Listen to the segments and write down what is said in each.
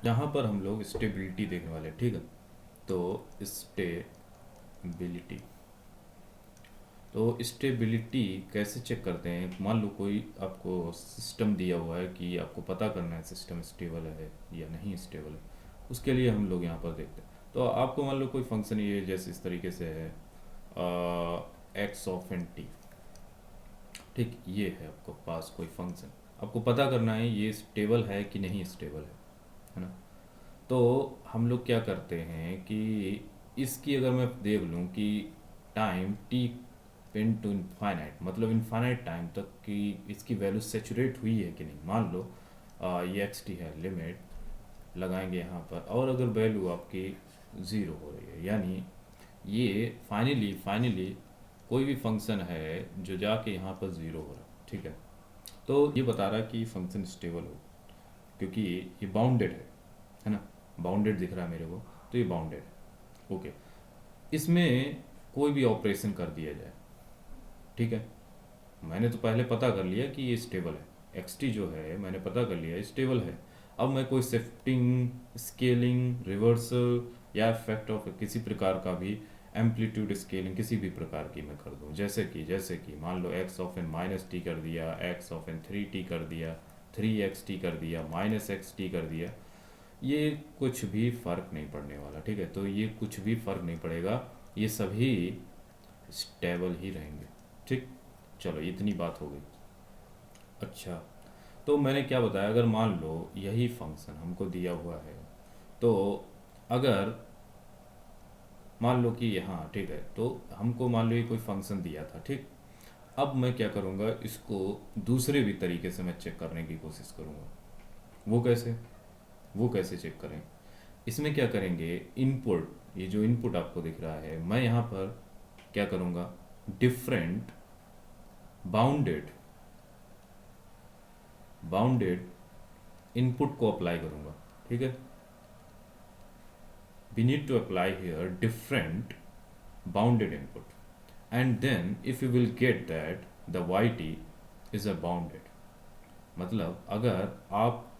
यहाँ पर हम लोग स्टेबिलिटी देखने वाले हैं, ठीक है। तो स्टेबिलिटी, तो स्टेबिलिटी कैसे चेक करते हैं? मान लो कोई आपको सिस्टम दिया हुआ है कि आपको पता करना है सिस्टम स्टेबल है या नहीं स्टेबल है, उसके लिए हम लोग यहाँ पर देखते हैं। तो आपको मान लो कोई फंक्शन ये जैसे इस तरीके से है, एक्स ऑफ एन टी, ठीक, ये है आपको पास कोई फंक्शन, आपको पता करना है ये स्टेबल है कि नहीं स्टेबल है ना। तो हम लोग क्या करते हैं कि इसकी अगर मैं देख लूँ कि time T pen to infinite, मतलब इनफाइनाइट टाइम तक कि इसकी वैल्यू सेचुरेट हुई है कि नहीं। मान लो ये एक्स टी है, लिमिट लगाएंगे यहाँ पर, और अगर वैल्यू आपकी ज़ीरो हो रही है, यानी ये फाइनली फाइनली कोई भी फंक्शन है जो जाके यहाँ पर ज़ीरो हो रहा है, ठीक है। तो ये बता रहा है कि फंक्शन स्टेबल हो, क्योंकि ये बाउंडेड है ना, बाउंडेड दिख रहा है मेरे को, तो ये बाउंडेड है, ओके। इसमें कोई भी ऑपरेशन कर दिया जाए, ठीक है, मैंने तो पहले पता कर लिया कि ये स्टेबल है, एक्स टी जो है मैंने पता कर लिया स्टेबल है। अब मैं कोई शिफ्टिंग, स्केलिंग, रिवर्सल या इफेक्ट ऑफ किसी प्रकार का भी एम्पलीट्यूड स्केलिंग किसी भी प्रकार की मैं कर दूं, जैसे कि मान लो x of n minus t कर दिया, x of n three t कर दिया, थ्री एक्स टी कर दिया, माइनस एक्स टी कर दिया, ये कुछ भी फ़र्क नहीं पड़ने वाला, ठीक है। तो ये कुछ भी फ़र्क नहीं पड़ेगा, ये सभी स्टेबल ही रहेंगे, ठीक। चलो इतनी बात हो गई। अच्छा, तो मैंने क्या बताया, अगर मान लो यही फंक्शन हमको दिया हुआ है, तो अगर मान लो कि हाँ ठीक है, तो हमको मान लो ये कोई फंक्शन दिया था, ठीक। अब मैं क्या करूँगा, इसको दूसरे भी तरीके से मैं चेक करने की कोशिश करूँगा। वो कैसे चेक करें? इसमें क्या करेंगे, इनपुट, ये जो इनपुट आपको दिख रहा है, मैं यहाँ पर क्या करूँगा, डिफरेंट बाउंडेड बाउंडेड इनपुट को अप्लाई करूँगा, ठीक है। We need to apply here different bounded input, and then if you will get that the Y T is a bounded, मतलब अगर आप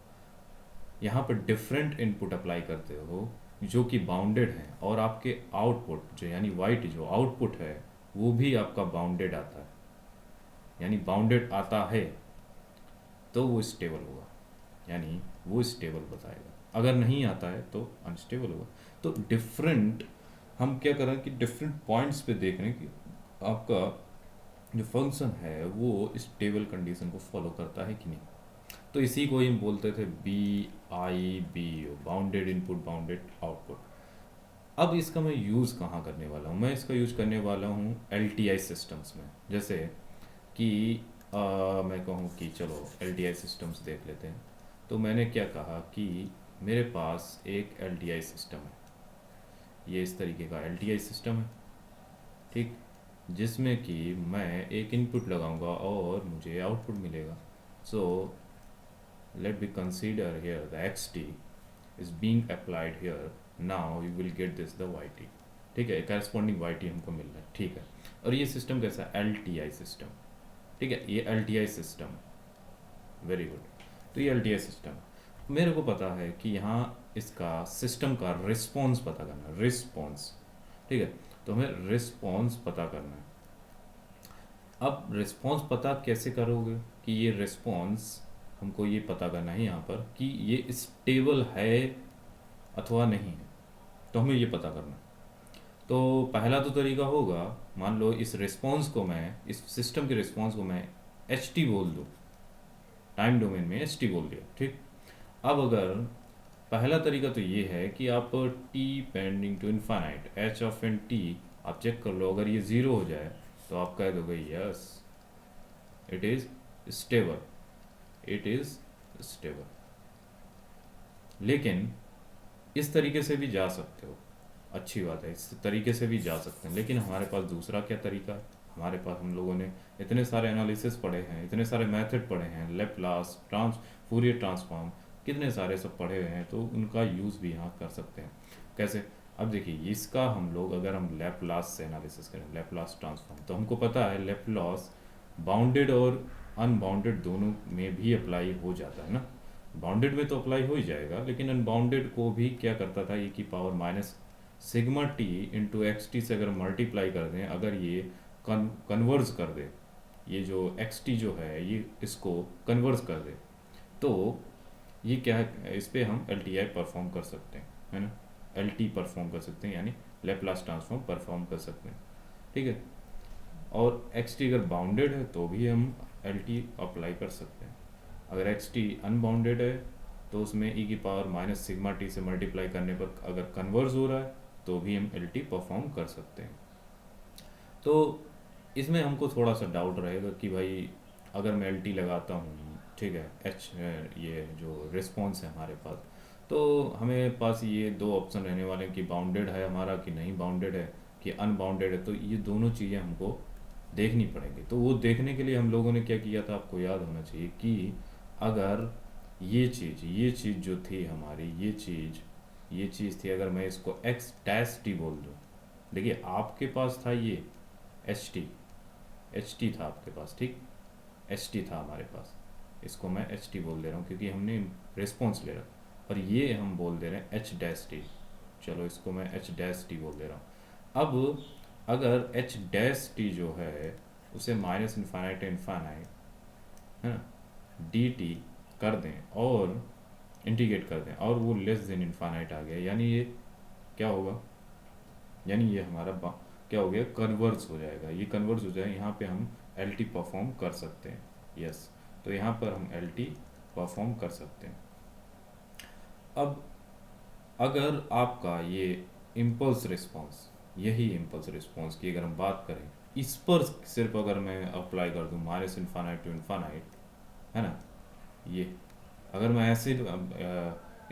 यहाँ पर डिफरेंट इनपुट अप्लाई करते हो जो कि बाउंडेड है, और आपके आउटपुट जो यानी वाई टी जो आउटपुट है वो भी आपका बाउंडेड आता है, यानी बाउंडेड आता है, तो वो स्टेबल होगा, यानी वो स्टेबल बताएगा। अगर नहीं आता है तो अनस्टेबल होगा। तो डिफरेंट, हम क्या करें कि डिफरेंट पॉइंट्स पे देख रहे हैं कि आपका जो फंक्शन है वो स्टेबल कंडीशन को फॉलो करता है कि नहीं। तो इसी को ही हम बोलते थे BIBO, bounded input bounded output. अब इसका मैं यूज़ कहाँ करने वाला हूँ? मैं इसका यूज़ करने वाला हूँ LTI सिस्टम्स में। जैसे कि मैं कहूँ कि चलो LTI सिस्टम्स देख लेते हैं। तो मैंने क्या कहा कि मेरे पास एक LTI सिस्टम है, ये इस तरीके का LTI सिस्टम है, ठीक, जिसमें कि मैं एक इनपुट लगाऊंगा और मुझे आउटपुट मिलेगा। सो let me consider here the xt is being applied here, now you will get this the yt, ठीक है, corresponding yt हमको मिल रहा है, ठीक है। और ये सिस्टम कैसा है, LTI सिस्टम, ठीक है, ये LTI सिस्टम, वेरी गुड। तो ये LTI सिस्टम, मेरे को पता है कि यहाँ इसका सिस्टम का रिस्पॉन्स पता करना है, रिस्पॉन्स, ठीक है। तो हमें रिस्पॉन्स पता करना है। अब रिस्पॉन्स पता कैसे करोगे कि ये रिस्पॉन्स, हमको ये पता करना है यहाँ पर कि ये स्टेबल है अथवा नहीं है, तो हमें ये पता करना है। तो पहला तो तरीका होगा, मान लो इस रिस्पॉन्स को मैं, इस सिस्टम के रिस्पॉन्स को मैं HT बोल दूँ, टाइम डोमेन में HT बोल दिया, ठीक। अब अगर पहला तरीका तो ये है कि आप t pending to infinite h of N t आप चेक कर लो, अगर ये ज़ीरो हो जाए तो आप कह दोगे yes it is stable, it is stable. लेकिन इस तरीके से भी जा सकते हो, अच्छी बात है, इस तरीके से भी जा सकते हैं, लेकिन हमारे पास दूसरा क्या तरीका है, हमारे पास, हम लोगों ने इतने सारे एनालिसिस पढ़े हैं, इतने सारे मेथड पढ़े हैं, लेप्लास फूरियर ट्रांसफॉर्म, कितने सारे सब पढ़े हुए हैं, तो उनका यूज़ भी यहाँ कर सकते हैं। कैसे? अब देखिए, इसका हम लोग अगर हम लेप्लास से एनालिसिस करें, लेप्लास ट्रांसफॉर्म, तो हमको पता है लेप्लास बाउंडेड और अनबाउंडेड दोनों में भी अप्लाई हो जाता है ना। बाउंडेड में तो अप्लाई हो ही जाएगा, लेकिन अनबाउंडेड को भी क्या करता था, e की power minus sigma T into x T से अगर मल्टीप्लाई कर दें, अगर ये कन्वर्स कर दे, ये जो एक्स टी जो है ये इसको कन्वर्स कर दे, तो ये क्या है, इस पे हम एल टी आई परफॉर्म कर सकते हैं, है ना, एल टी परफॉर्म कर सकते हैं, यानी लेप्लास ट्रांसफॉर्म परफॉर्म कर सकते हैं, ठीक है। और एक्स टी अगर बाउंडेड है तो भी हम एल टी अप्लाई कर सकते हैं। अगर एक्स टी अनबाउंडेड है तो उसमें ई की पावर माइनस सिग्मा टी से मल्टीप्लाई करने पर अगर कन्वर्स हो रहा है तो भी हम एल टी परफॉर्म कर सकते हैं। तो इसमें हमको थोड़ा सा डाउट रहेगा कि भाई अगर मैं एल टी लगाता हूँ, ठीक है, एच ये जो रिस्पॉन्स है हमारे पास, तो हमें पास ये दो ऑप्शन रहने वाले हैं कि बाउंडेड है हमारा कि नहीं बाउंडेड है, कि अनबाउंडेड है, तो ये दोनों चीज़ें हमको देखनी पड़ेंगी। तो वो देखने के लिए हम लोगों ने क्या किया था, आपको याद होना चाहिए कि अगर ये चीज़ जो थी हमारी, ये चीज़ थी, अगर मैं इसको एक्स डैश टी बोल दूँ, देखिए आपके पास था ये एच टी था आपके पास, ठीक, एच टी था हमारे पास, इसको मैं एच टी बोल दे रहा हूँ क्योंकि हमने रिस्पॉन्स ले रहा, और ये हम बोल दे रहे हैं एच डैश टी, चलो इसको मैं एच डैश टी बोल दे रहा हूँ। अब अगर एच डैश टी जो है उसे माइनस इन्फानाइट इन्फानाइट, है ना, डी टी कर दें और इंटीग्रेट कर दें और वो लेस देन इन्फानाइट आ गया, यानी ये क्या होगा, यानी ये हमारा क्या हो गया, कन्वर्स हो जाएगा, ये कन्वर्स हो जाएगा, यहाँ पे हम एल टी परफॉर्म कर सकते हैं, यस, तो यहाँ पर हम एल टी परफॉर्म कर सकते हैं। अब अगर आपका ये इम्पल्स रिस्पॉन्स, यही इम्पल्स रिस्पॉन्स की अगर हम बात करें, इस पर सिर्फ अगर मैं अप्लाई कर दूँ माइनस इन्फानाइट टू इन्फानाइट, है ना, ये अगर मैं ऐसे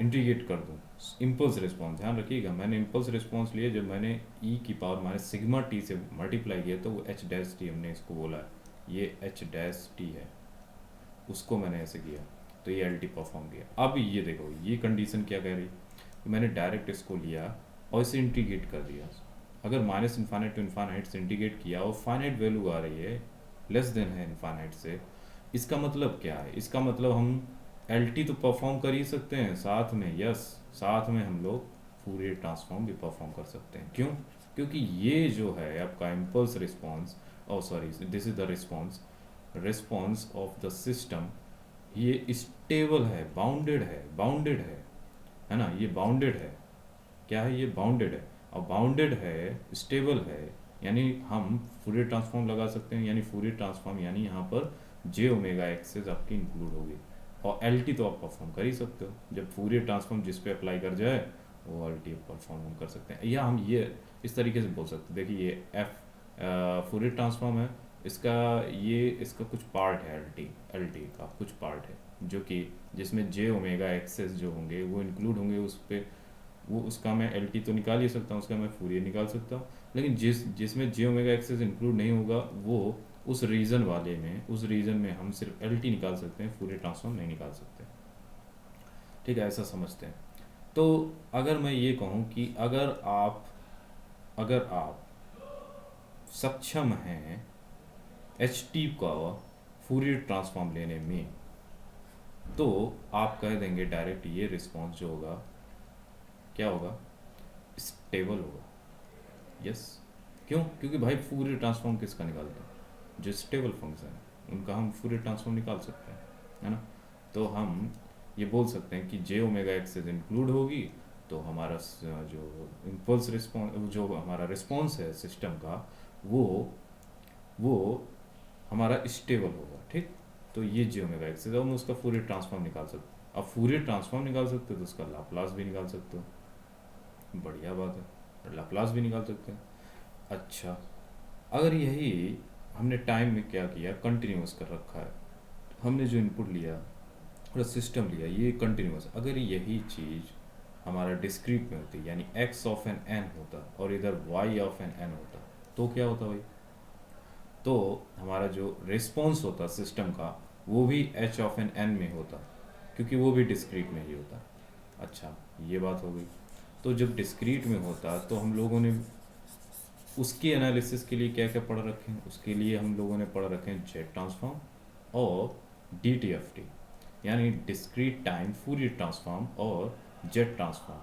इंटीग्रेट कर दूँ इम्पल्स रिस्पॉन्स, ध्यान रखिएगा मैंने इम्पल्स रिस्पॉन्स लिए जब मैंने ई की पावर माइनस सिग्मा टी से मल्टीप्लाई किया, तो वो एच डैश टी हमने इसको बोला है, ये एच डैश टी है, उसको मैंने ऐसे किया तो ये एल टी परफॉर्म किया। अब ये देखो ये कंडीशन क्या कह रही, मैंने डायरेक्ट इसको लिया और इसे इंटीग्रेट कर दिया, अगर माइनस इन्फानाइट टू इन्फानाइट से इंटीग्रेट किया और फाइनाइट वैल्यू आ रही है, लेस देन है इन्फानाइट से, इसका मतलब क्या है, इसका मतलब हम एल टी तो परफॉर्म कर ही सकते हैं साथ में, यस, साथ में हम लोग फूरियर ट्रांसफॉर्म भी परफॉर्म कर सकते हैं। क्यों, क्योंकि ये जो है आपका impulse response, oh sorry this is the response of the system, ये स्टेबल है, बाउंडेड है ना, ये बाउंडेड है, क्या है, ये बाउंडेड है, और बाउंडेड है, स्टेबल है, यानी हम फूरियर ट्रांसफॉर्म लगा सकते हैं, यानी फूरियर ट्रांसफॉर्म यानी यहाँ पर जे ओमेगा एक्सेस आपकी इंक्लूड होगी, और एल टी तो आप परफॉर्म कर ही सकते हो, जब फूरियर ट्रांसफॉर्म जिस पे अप्लाई कर जाए वो एल टी परफॉर्म हम कर सकते हैं, या हम ये इस तरीके से बोल सकते हैं, देखिए ये एफ फूरियर ट्रांसफॉर्म है, इसका कुछ पार्ट है, एल टी का कुछ पार्ट है जो कि जिसमें जे ओमेगा एक्सेस जो होंगे वो इंक्लूड होंगे, उस पर वो उसका मैं एल टी तो निकाल ही सकता हूँ, उसका मैं फूरियर निकाल सकता हूँ, लेकिन जिसमें जे ओमेगा एक्सेस इंक्लूड नहीं होगा वो उस रीजन में हम सिर्फ एल टी निकाल सकते हैं, फूरियर ट्रांसफॉर्म नहीं निकाल सकते, ठीक है, ऐसा समझते हैं। तो अगर मैं ये कहूँ कि अगर आप सक्षम हैं एच टी का फूरियर ट्रांसफॉर्म लेने में, तो आप कह देंगे डायरेक्ट ये रिस्पॉन्स जो होगा क्या होगा, स्टेबल होगा, यस, क्यों, क्योंकि भाई फूरियर ट्रांसफॉर्म किसका निकालते हैं, जो स्टेबल फंक्शन है उनका हम फूरियर ट्रांसफॉर्म निकाल सकते हैं, है ना, तो हम ये बोल सकते हैं कि जे ओमेगा एक्सेस इंक्लूड होगी, तो हमारा जो इम्पल्स रिस्पॉन्स, जो हमारा रिस्पॉन्स है सिस्टम का, वो वो हमारा स्टेबल होगा, ठीक, तो ये जे ओमेगा एक्सेस, हम उसका फूरियर ट्रांसफॉर्म निकाल सकते हैं, अब फूरियर ट्रांसफॉर्म निकाल सकते हो तो उसका लाप्लास भी निकाल सकते हो, बढ़िया बात है, लाप्लास भी निकाल सकते हैं। अच्छा, अगर यही हमने टाइम में क्या किया, कंटिन्यूस कर रखा है, हमने जो इनपुट लिया और सिस्टम लिया ये कंटिन्यूस, अगर यही चीज़ हमारा डिस्क्रीट में होती, यानी x ऑफ एन एन होता और इधर y ऑफ एन एन होता, तो क्या होता भाई, तो हमारा जो रिस्पॉन्स होता सिस्टम का वो भी h ऑफ एन एन में होता, क्योंकि वो भी डिस्क्रीट में ही होता। अच्छा, ये बात हो गई, तो जब डिस्क्रीट में होता तो हम लोगों ने उसके एनालिसिस के लिए क्या क्या पढ़ रखे हैं, उसके लिए हम लोगों ने पढ़ रखे हैं जेड ट्रांसफॉर्म और डी टी एफ टी, यानी डिस्क्रीट टाइम फूरियर ट्रांसफॉर्म और जेट ट्रांसफॉर्म।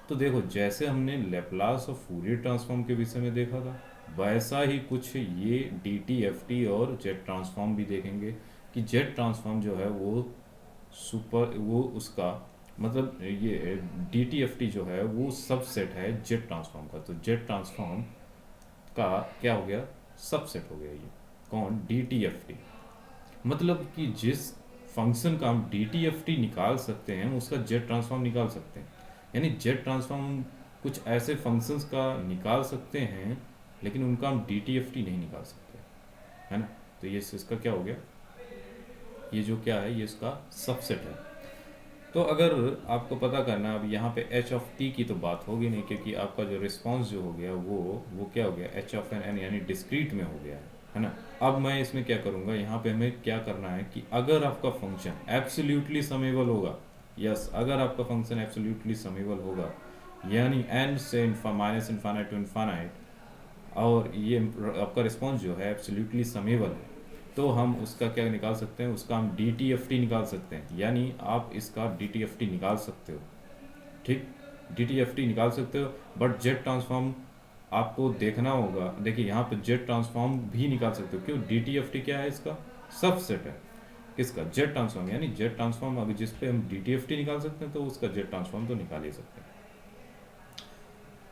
तो देखो जैसे हमने लेप्लास और फूरियर ट्रांसफॉर्म के विषय में देखा था, वैसा ही कुछ ये डी टी एफ टी और जेट ट्रांसफॉर्म भी देखेंगे कि जेट ट्रांसफॉर्म जो है वो उसका मतलब ये डी टी एफ टी जो है वो सबसेट है जेट ट्रांसफॉर्म का। तो जेट ट्रांसफॉर्म का क्या हो गया, सबसेट हो गया ये कौन, डी टी एफ टी। मतलब कि जिस फंक्शन का हम डी टी एफ टी निकाल सकते हैं उसका जेट ट्रांसफॉर्म निकाल सकते हैं। यानी जेट ट्रांसफॉर्म कुछ ऐसे फंक्शंस का निकाल सकते हैं लेकिन उनका हम डी टी एफ टी नहीं निकाल सकते, है ना। तो ये इसका क्या हो गया, ये जो क्या है ये इसका सबसेट है। तो अगर आपको पता करना है, अब यहाँ पे एच ऑफ टी की तो बात होगी नहीं क्योंकि आपका जो रिस्पॉन्स जो हो गया वो क्या हो गया, एच ऑफ एन यानी डिस्क्रीट में हो गया है ना। अब मैं इसमें क्या करूँगा, यहाँ पे हमें क्या करना है कि अगर आपका फंक्शन एब्सोल्युटली समेबल होगा, यस अगर आपका फंक्शन एब्सोल्युटली समेबल होगा यानी एन से माइनस इन्फानाइट टू इन्फानाइट और ये आपका रिस्पॉन्स जो है एब्सोल्युटली समेबल है, तो हम उसका क्या निकाल सकते हैं, उसका हम डी टी एफ टी निकाल सकते हैं। यानी आप इसका डी टी एफ टी निकाल सकते हो, ठीक, डी टी एफ टी निकाल सकते हो। बट जेट ट्रांसफॉर्म आपको देखना होगा, देखिए यहाँ पे जेट ट्रांसफॉर्म भी निकाल सकते हो, क्यों, डी टी एफ टी क्या है, इसका सबसेट है किसका, जेट ट्रांसफॉर्म। यानी जेट ट्रांसफॉर्म अगर जिस पे हम डी टी एफ टी निकाल सकते हैं तो उसका जेट ट्रांसफॉर्म तो निकाल ही सकते हैं।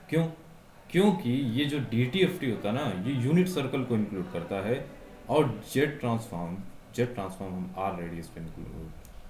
क्यों, क्योंकि ये जो डी टी एफ टी होता है ना ये यूनिट सर्कल को इंक्लूड करता है और जेट ट्रांसफॉर्म हम आर रेडियस पे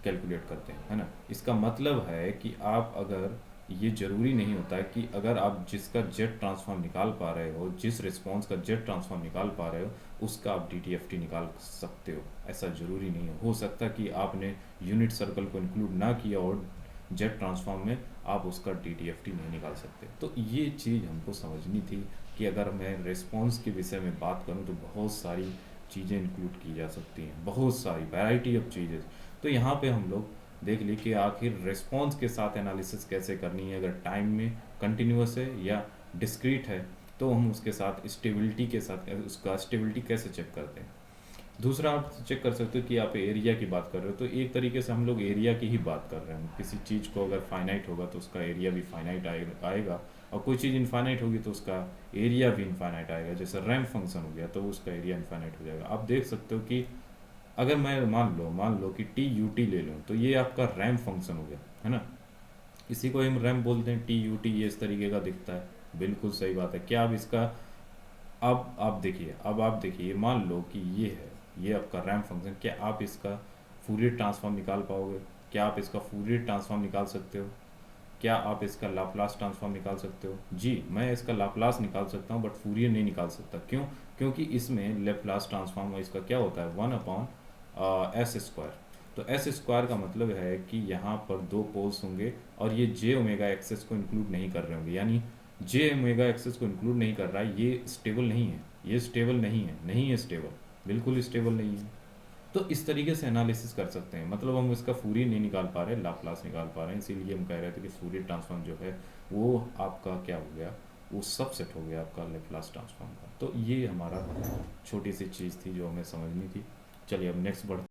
कैलकुलेट करते हैं, है ना। इसका मतलब है कि आप अगर, ये जरूरी नहीं होता है कि अगर आप जिसका जेट ट्रांसफॉर्म निकाल पा रहे हो, जिस रिस्पॉन्स का जेट ट्रांसफॉर्म निकाल पा रहे हो उसका आप डी टी एफ टी निकाल सकते हो, ऐसा जरूरी नहीं है। हो सकता कि आपने यूनिट सर्कल को इंक्लूड ना किया और जेट ट्रांसफॉर्म में आप उसका डी टी एफ टी नहीं निकाल सकते। तो ये चीज़ हमको समझनी थी कि अगर मैं रिस्पॉन्स के विषय में बात करूँ तो बहुत सारी चीज़ें इंक्लूड की जा सकती हैं, बहुत सारी वैरायटी ऑफ चीज़ें। तो यहाँ पे हम लोग देख ली कि आखिर रिस्पॉन्स के साथ एनालिसिस कैसे करनी है, अगर टाइम में कंटिन्यूस है या डिस्क्रीट है तो हम उसके साथ स्टेबिलिटी के साथ उसका स्टेबिलिटी कैसे चेक करते हैं। दूसरा आप चेक कर सकते हो कि आप एरिया की बात कर रहे हो, तो एक तरीके से हम लोग एरिया की ही बात कर रहे हैं। किसी चीज़ को अगर फाइनाइट होगा तो उसका एरिया भी फाइनाइट आएगा और कोई चीज़ इनफाइनाइट होगी तो उसका एरिया भी इनफाइनाइट आएगा। जैसे रैंप फंक्शन हो गया तो उसका एरिया इनफाइनाइट हो जाएगा। आप देख सकते हो कि अगर मैं मान लो कि टी यू टी ले लूँ तो ये आपका रैंप फंक्शन हो गया, है ना। इसी को हम रैंप बोलते हैं, टी यू टी ये इस तरीके का दिखता है, बिल्कुल सही बात है। क्या आप इसका, अब आप देखिए मान लो कि ये है, ये आपका रैंप फंक्शन, क्या आप इसका फूरियर ट्रांसफॉर्म निकाल पाओगे, क्या आप इसका फूरियर ट्रांसफॉर्म निकाल सकते हो, क्या आप इसका लाप्लास ट्रांसफॉर्म निकाल सकते हो। जी मैं इसका लाप्लास निकाल सकता हूँ बट फूरियर नहीं निकाल सकता। क्यों, क्योंकि इसमें लेप्लास ट्रांसफॉर्म इसका क्या होता है, 1/s²। तो एस स्क्वायर का मतलब है कि यहाँ पर दो पोल्स होंगे और ये जे ओमेगा एक्सेस को इंक्लूड नहीं कर रहे होंगे, यानी जे ओमेगा एक्सेस को इंक्लूड नहीं कर रहा है, ये स्टेबल नहीं है, ये स्टेबल नहीं है स्टेबल, बिल्कुल स्टेबल नहीं है। तो इस तरीके से एनालिसिस कर सकते हैं। मतलब हम इसका फूरियर नहीं निकाल पा रहे, लाप्लास निकाल पा रहे हैं, इसीलिए हम कह रहे थे कि फूरियर ट्रांसफॉर्म जो है वो आपका क्या हो गया, वो सबसेट हो गया आपका लेप्लास ट्रांसफॉर्म का। तो ये हमारा छोटी सी चीज़ थी जो हमें समझनी थी। चलिए अब नेक्स्ट बढ़ते